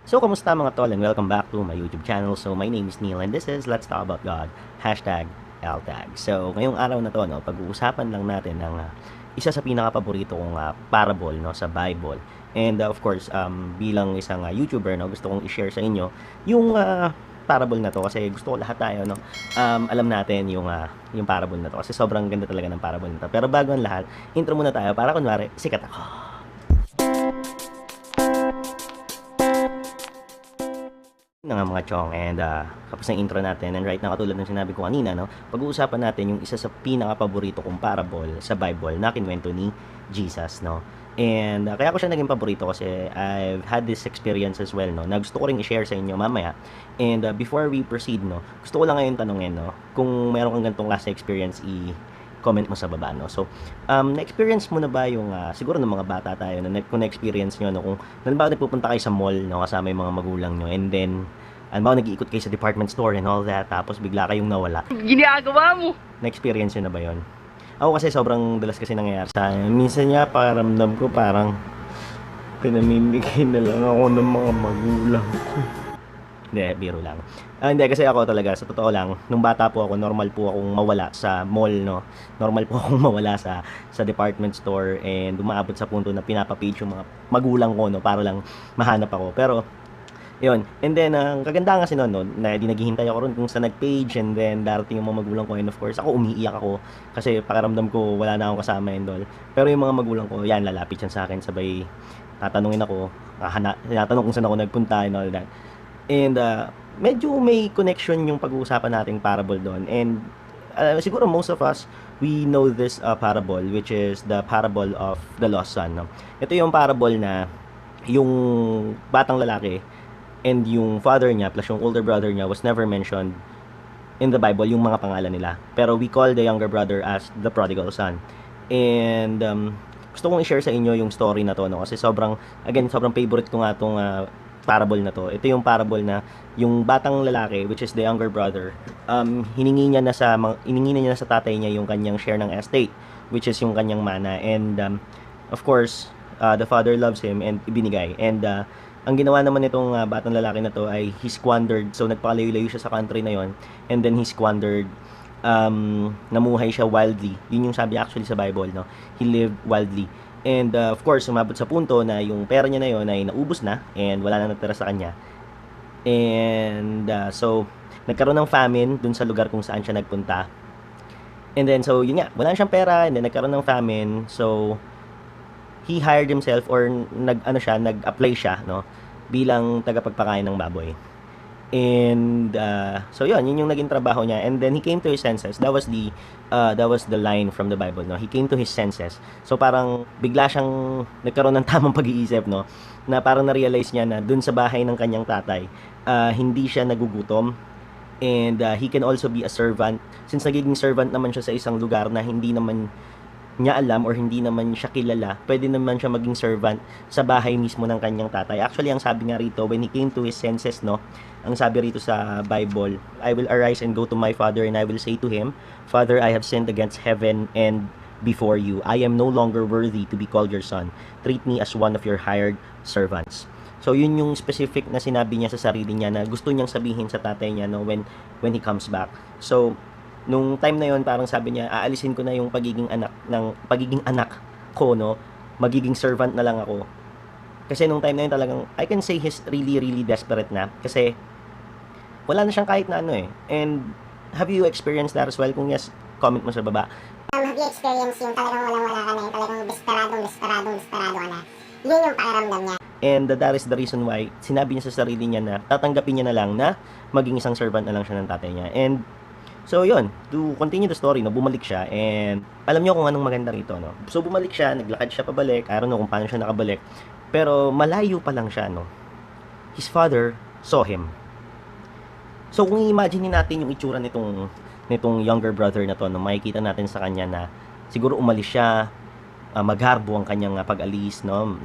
So, kamusta mga tol, and welcome back to my YouTube channel. So, my name is Neil and this is Let's Talk About God, hashtag LTAG. So, ngayong araw na to, no, pag-uusapan lang natin ang isa sa pinaka-paborito kong parable, no, sa Bible. And of course, bilang isang YouTuber, no, gusto kong i-share sa inyo yung parable na to kasi gusto ko lahat tayo, no, alam natin yung parable na to kasi sobrang ganda talaga ng parable na to. Pero bago ang lahat, intro muna tayo para kunwari sikat ako. Na nga mga chong, and kapos ng intro natin, and right now katulad ng sinabi ko kanina, no, pag-uusapan natin yung isa sa pinaka-paborito kong parable sa Bible na kinwento ni Jesus, no. And kaya ko siya naging paborito kasi I've had this experience as well, no, na gusto ko ring i-share sa inyo mamaya. And before we proceed, no, gusto ko lang ngayon tanungin, no, kung meron kang ganitong klase experience, comment mo sa baba, no. So, na-experience mo na ba yung siguro ng mga bata tayo na kung na-experience nyo, no, kung halimbawa nagpupunta kayo sa mall, no, kasama yung mga magulang nyo, and then halimbawa nag-iikot kayo sa department store and all that, tapos bigla kayong nawala. Ginagawa mo? Na-experience nyo na ba yon? Ako kasi sobrang dalas kasi nangyayari sa akin. Minsan nga pakiramdam ko parang pinamimigay na lang ako ng mga magulang ko. Hindi, biro lang. Hindi, kasi ako talaga, sa totoo lang, nung bata po ako, normal po akong mawala sa mall, no? Normal po akong mawala sa department store, and umaabot sa punto na pinapapage yung mga magulang ko, no? Para lang mahanap ako. Pero, yun. And then, ang kaganda kasi nun, no? Na di naghihintay ako ron kung sa nag-page, and then darating yung mga magulang ko, and of course, ako umiiyak ako. Kasi pakiramdam ko, wala na akong kasama and all. Pero yung mga magulang ko, yan, lalapit yan sa akin, sabay tatanungin ako, tinatanong kung saan ako nagpunta and all that. And medyo may connection yung pag-uusapan nating parable doon. And siguro most of us, we know this parable, which is the parable of the lost son, no? Ito yung parable na yung batang lalaki and yung father niya plus yung older brother niya was never mentioned in the Bible, yung mga pangalan nila. Pero we call the younger brother as the prodigal son. And gusto kong i-share sa inyo yung story na to, no? Kasi sobrang favorite ko nga itong parable na to. Ito yung parable na yung batang lalaki, which is the younger brother, hiningi niya na sa tatay niya yung kanyang share ng estate, which is yung kanyang mana. And of course, the father loves him and ibinigay. And ang ginawa naman nitong batang lalaki na to ay he squandered. So nagpakalayo-layo siya sa country na yon, and then he squandered, namuhay siya wildly. Yun yung sabi actually sa Bible, no? He lived wildly. And of course, umabot sa punto na yung pera niya na yon ay naubos na and wala na natira sa kanya. And so, nagkaroon ng famine dun sa lugar kung saan siya nagpunta. And then, so, yun nga, wala na siyang pera, and then nagkaroon ng famine. So, he hired himself, or nag-apply siya, no, bilang tagapagpakain ng baboy. And so yun yung naging trabaho niya, and then he came to his senses. That was the line from the Bible, no? He came to his senses. So parang bigla siyang nagkaroon ng tamang pag-iisip, no, na parang na-realize niya na dun sa bahay ng kanyang tatay, hindi siya nagugutom, and he can also be a servant, since nagiging servant naman siya sa isang lugar na hindi naman niya alam or hindi naman siya kilala. Pwede naman siya maging servant sa bahay mismo ng kanyang tatay. Actually, ang sabi nga rito, when he came to his senses, no, ang sabi rito sa Bible, I will arise and go to my father, and I will say to him, Father, I have sinned against heaven and before you. I am no longer worthy to be called your son. Treat me as one of your hired servants. So yun yung specific na sinabi niya sa sarili niya na gusto niyang sabihin sa tatay niya, no, when he comes back. So nung time na yon, parang sabi niya, aalisin ko na yung pagiging anak ko, no, magiging servant na lang ako. Kasi nung time na yun talagang, I can say he's really, really desperate na. Kasi wala na siyang kahit na ano eh. And have you experienced that as well? Kung yes, comment mo sa baba. Have you experienced yung talagang walang-wala ka na, yung talagang desperado ka na? Yun yung pakiramdam niya. And that is the reason why sinabi niya sa sarili niya na tatanggapin niya na lang na maging isang servant na lang siya ng tatay niya. And so yun, to continue the story, no, bumalik siya, and alam niyo kung anong maganda rito, no. So bumalik siya, naglakad siya pabalik, I don't know kung paano siya nakabalik, pero malayo pa lang siya, no. His father saw him. So kung i-imagine natin yung itsura nitong younger brother na to, no, makikita natin sa kanya na siguro umalis siya, magharbo ang kanyang pag-alis, no,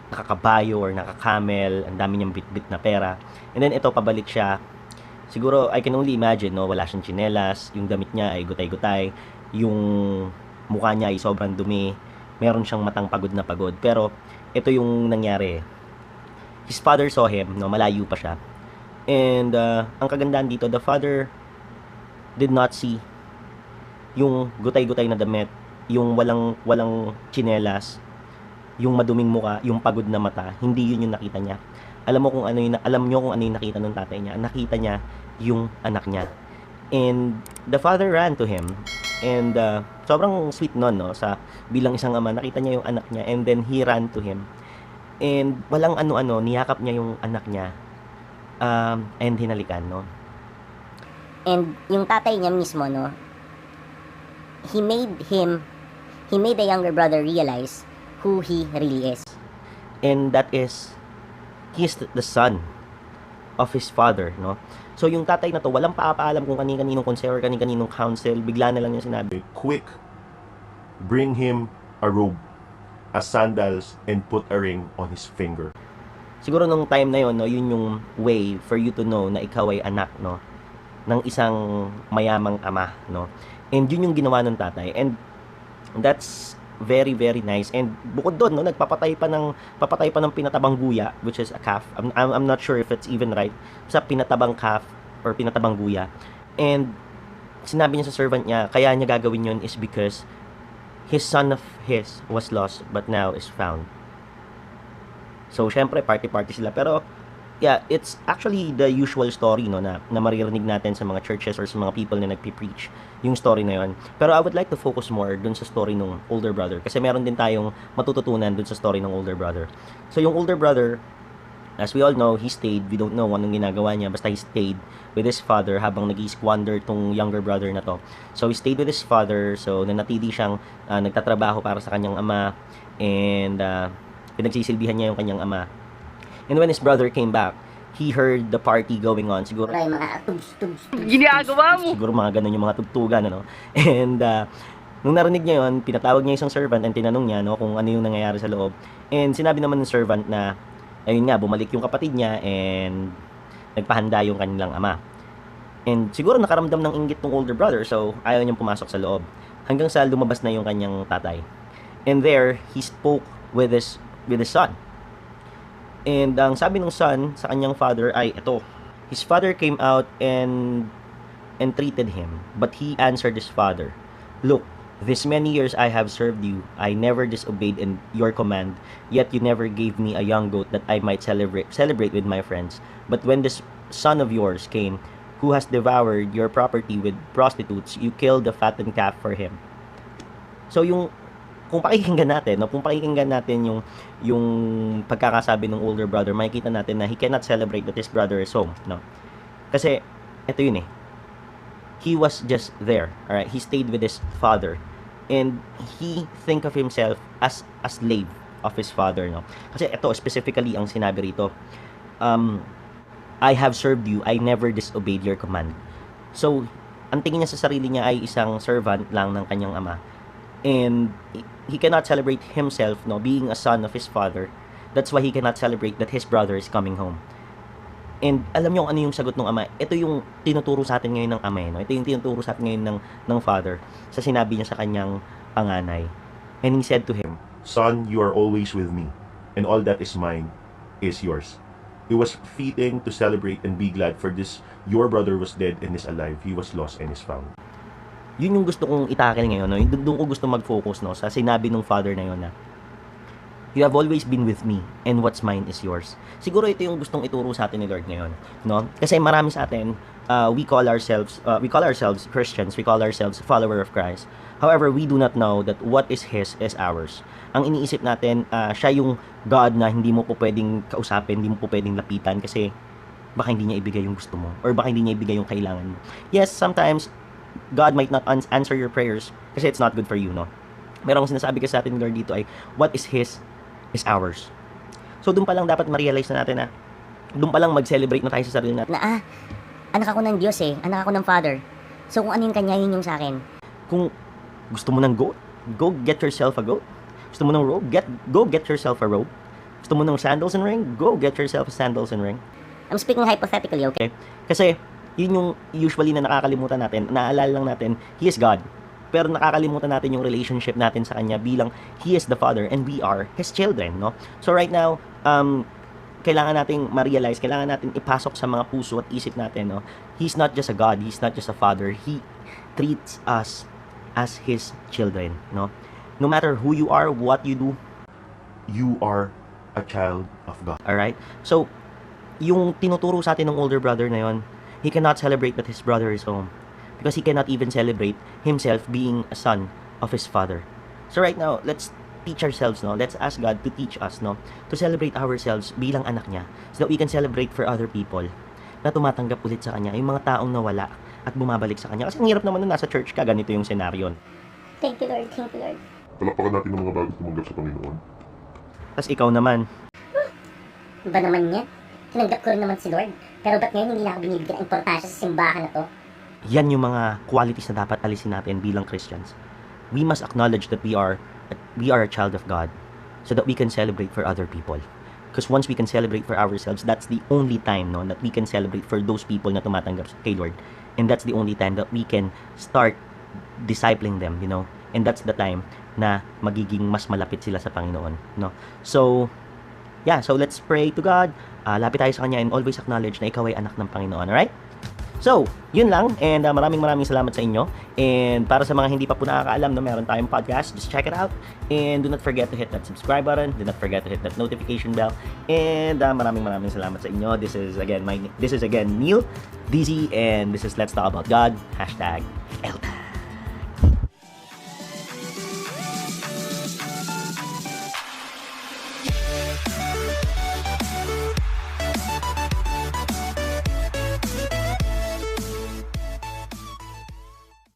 nakakabayo or nakakamel, ang dami niyang bit-bit na pera, and then ito pabalik siya. Siguro, I can only imagine, no, wala siyang tsinelas, yung damit niya ay gutay-gutay, yung mukha niya ay sobrang dumi, meron siyang matang pagod na pagod. Pero, ito yung nangyari. his father saw him, no, malayo pa siya. And ang kagandahan dito, the father did not see yung gutay-gutay na damit, yung walang tsinelas, yung maduming muka, yung pagod na mata. Hindi yun yung nakita niya. Alam niyo kung ano yung nakita ng tatay niya. Nakita niya yung anak niya. And the father ran to him. And sobrang sweet nun, no? Sa bilang isang ama, nakita niya yung anak niya. And then he ran to him. And walang ano-ano, niyakap niya yung anak niya. And hinalikan, no? And yung tatay niya mismo, no, he made the younger brother realize who he really is. And that is, he is the son of his father, no? So yung tatay na to, walang paapaalam kung kani-kaninong conseil or kani-kaninong counsel, bigla na lang niya sinabi, Quick, bring him a robe, a sandals, and put a ring on his finger. siguro nung time na yon, no, yun yung way for you to know na ikaw ay anak, no, ng isang mayamang ama, no? And yun yung ginawa ng tatay. And that's very, very nice. And bukod doon, no, papatay pa ng pinatabang guya, which is a calf. I'm not sure if it's even right. Sa pinatabang calf or pinatabang guya. And sinabi niya sa servant niya, kaya niya gagawin yun is because his son of his was lost but now is found. So, syempre, party-party sila. Pero, yeah, it's actually the usual story, no, na maririnig natin sa mga churches or sa mga people na nagpi-preach yung story na yon. Pero I would like to focus more dun sa story ng older brother kasi meron din tayong matututunan dun sa story ng older brother. So yung older brother, as we all know, he stayed. We don't know anong ginagawa niya, basta he stayed with his father habang nag-squander tong younger brother na to. So he stayed with his father, so nanatili siyang nagtatrabaho para sa kanyang ama, and pinagsisilbihan niya yung kanyang ama. And when his brother came back, he heard the party going on. Siguro Wala yung mga tugs. Ginagawa mo! siguro mga ganun yung mga tugtugan, ano. And nung narinig niya yun, pinatawag niya isang servant and tinanong niya, no, kung ano yung nangyayari sa loob. And sinabi naman ng servant na, ayun nga, bumalik yung kapatid niya and nagpahanda yung kanilang ama. And siguro nakaramdam ng inggit ng older brother, so ayaw niyang pumasok sa loob. Hanggang sa lumabas na yung kanyang tatay. And there, he spoke with his son. And ang sabi ng son sa kanyang father ay ito. His father came out and entreated him, but he answered his father, "Look, this many years I have served you. I never disobeyed in your command, yet you never gave me a young goat that I might celebrate with my friends. But when this son of yours came, who has devoured your property with prostitutes, you killed the fattened calf for him." So kung pakikinggan natin yung pagkakasabi ng older brother, makikita natin na he cannot celebrate that his brother is home, no? Kasi ito yun eh. He was just there, alright? He stayed with his father and he think of himself as a slave of his father, no? Kasi ito specifically ang sinabi rito. I have served you, I never disobeyed your command. So, ang tingin niya sa sarili niya ay isang servant lang ng kanyang ama. And he cannot celebrate himself, no, being a son of his father. That's why he cannot celebrate that his brother is coming home. And alam niyo kung ano yung sagot ng ama? Ito yung tinuturo sa atin ngayon ng ama, no? Ito yung tinuturo sa atin ngayon ng father sa sinabi niya sa kanyang panganay. And he said to him, Son, you are always with me, and all that is mine is yours. It was fitting to celebrate and be glad for this. Your brother was dead and is alive. He was lost and is found. Yun yung gusto kong itakil ngayon, no? Doon ko gusto mag-focus, no, sa sinabi ng father na yun na, "You have always been with me, and what's mine is yours." Siguro ito yung gustong ituro sa atin ni Lord ngayon, no? Kasi marami sa atin, we call ourselves Christians, we call ourselves follower of Christ. However, we do not know that what is His is ours. Ang iniisip natin, siya yung God na hindi mo po pwedeng kausapin, hindi mo po pwedeng lapitan kasi baka hindi niya ibigay yung gusto mo or baka hindi niya ibigay yung kailangan mo. Yes, sometimes God might not answer your prayers kasi it's not good for you, no? Pero ang sinasabi kasi sa atin, Lord, dito ay what is His is ours. So doon pa lang dapat ma-realize na natin na doon pa lang mag-celebrate na tayo sa sarili natin. Na anak ako ng Diyos eh, anak ako ng Father. So kung ano yung kanya, yun yung sa akin. Kung gusto mo ng goat, go get yourself a goat. Gusto mo ng robe, go get yourself a robe. Gusto mo ng sandals and ring, go get yourself a sandals and ring. I'm speaking hypothetically, okay? Kasi yun yung usually na nakakalimutan natin, naalala lang natin, He is God. Pero nakakalimutan natin yung relationship natin sa Kanya bilang He is the Father and we are His children, no? So right now, kailangan nating ma-realize, kailangan natin ipasok sa mga puso at isip natin, no? He's not just a God, He's not just a Father. He treats us as His children, no? No matter who you are, what you do, You are a child of God. alright? So, yung tinuturo sa atin ng older brother na yon, he cannot celebrate that his brother is home. Because he cannot even celebrate himself being a son of his father. So right now, let's teach ourselves, no? Let's ask God to teach us, no? To celebrate ourselves bilang anak niya. So that we can celebrate for other people na tumatanggap ulit sa kanya. Yung mga taong nawala at bumabalik sa kanya. Kasi ang hirap naman na nasa church ka, ganito yung senaryo. Thank you, Lord. Thank you, Lord. Palakpakan natin ng mga bago tumanggap sa Panginoon. Tapos ikaw naman, Ba naman yan? Tinanggap ko rin naman si Lord. Pero ba't ngayon hindi na ako binibigyan ng importansya sa simbahan na to? yan yung mga qualities na dapat alisin natin bilang Christians. We must acknowledge that we are a child of God so that we can celebrate for other people. Because once we can celebrate for ourselves, that's the only time, no, that we can celebrate for those people na tumatanggap kay Lord. And that's the only time that we can start discipling them, you know. And that's the time na magiging mas malapit sila sa Panginoon, no. So, yeah, so let's pray to God. Lapit tayo sa Kanya and always acknowledge na ikaw ay anak ng Panginoon, alright? So, yun lang. And maraming salamat sa inyo. And para sa mga hindi pa po nakakaalam na meron tayong podcast, just check it out. And do not forget to hit that subscribe button. Do not forget to hit that notification bell. And maraming salamat sa inyo. This is again Neil, DZ, and this is Let's Talk About God. #